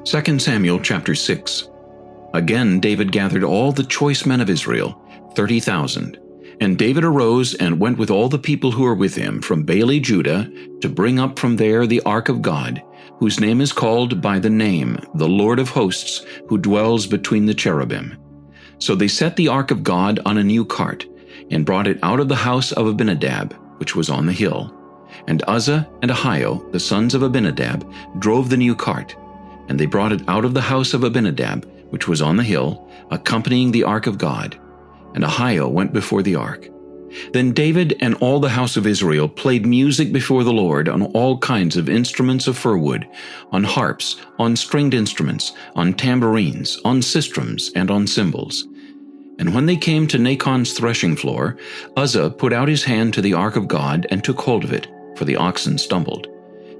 2 Samuel chapter 6. Again David gathered all the choice men of Israel, 30,000. And David arose and went with all the people who were with him from Baale Judah to bring up from there the ark of God, whose name is called by the name, the Lord of hosts, who dwells between the cherubim. So they set the ark of God on a new cart, and brought it out of the house of Abinadab, which was on the hill. And Uzzah and Ahio, the sons of Abinadab, drove the new cart, and they brought it out of the house of Abinadab, which was on the hill, accompanying the ark of God. And Ahio went before the ark. Then David and all the house of Israel played music before the Lord on all kinds of instruments of fir wood, on harps, on stringed instruments, on tambourines, on sistrums, and on cymbals. And when they came to Nachon's threshing floor, Uzzah put out his hand to the ark of God and took hold of it, for the oxen stumbled.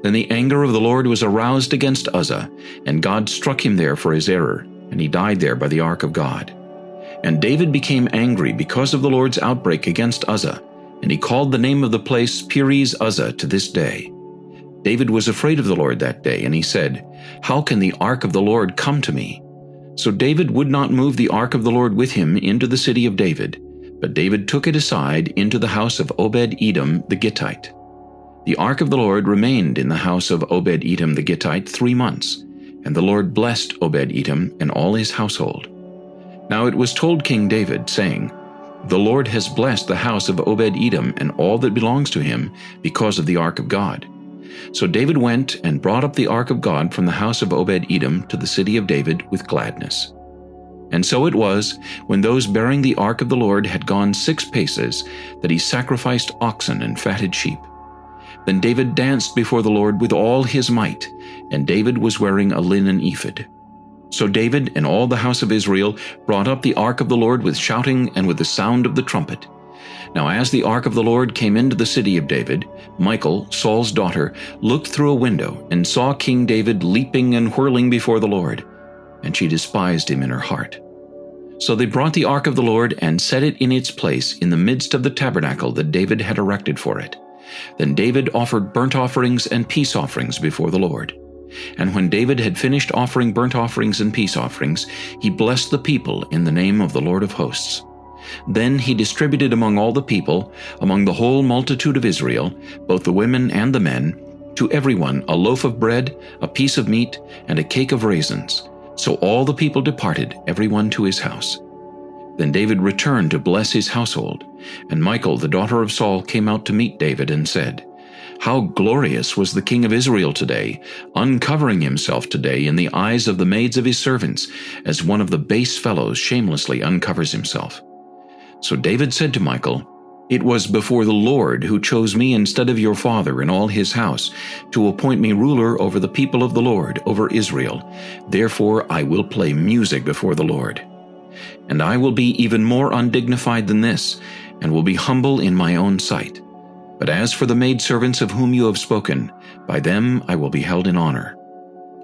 Then the anger of the Lord was aroused against Uzzah, and God struck him there for his error, and he died there by the ark of God. And David became angry because of the Lord's outbreak against Uzzah, and he called the name of the place Perez Uzzah to this day. David was afraid of the Lord that day, and he said, "How can the ark of the Lord come to me?" So David would not move the ark of the Lord with him into the city of David, but David took it aside into the house of Obed-Edom the Gittite. The ark of the Lord remained in the house of Obed-Edom the Gittite 3 months, and the Lord blessed Obed-Edom and all his household. Now it was told King David, saying, "The Lord has blessed the house of Obed-Edom and all that belongs to him because of the ark of God." So David went and brought up the ark of God from the house of Obed-Edom to the city of David with gladness. And so it was, when those bearing the ark of the Lord had gone 6 paces, that he sacrificed oxen and fatted sheep. Then David danced before the Lord with all his might, and David was wearing a linen ephod. So David and all the house of Israel brought up the ark of the Lord with shouting and with the sound of the trumpet. Now as the ark of the Lord came into the city of David, Michal, Saul's daughter, looked through a window and saw King David leaping and whirling before the Lord, and she despised him in her heart. So they brought the ark of the Lord and set it in its place in the midst of the tabernacle that David had erected for it. Then David offered burnt offerings and peace offerings before the Lord. And when David had finished offering burnt offerings and peace offerings, he blessed the people in the name of the Lord of hosts. Then he distributed among all the people, among the whole multitude of Israel, both the women and the men, to everyone a loaf of bread, a piece of meat, and a cake of raisins. So all the people departed, everyone to his house. Then David returned to bless his household, and Michal, the daughter of Saul, came out to meet David and said, "How glorious was the king of Israel today, uncovering himself today in the eyes of the maids of his servants, as one of the base fellows shamelessly uncovers himself." So David said to Michal, "It was before the Lord who chose me instead of your father and all his house, to appoint me ruler over the people of the Lord, over Israel. Therefore I will play music before the Lord. And I will be even more undignified than this, and will be humble in my own sight. But as for the maidservants of whom you have spoken, by them I will be held in honor."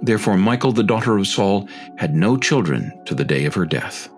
Therefore Michal, the daughter of Saul, had no children to the day of her death.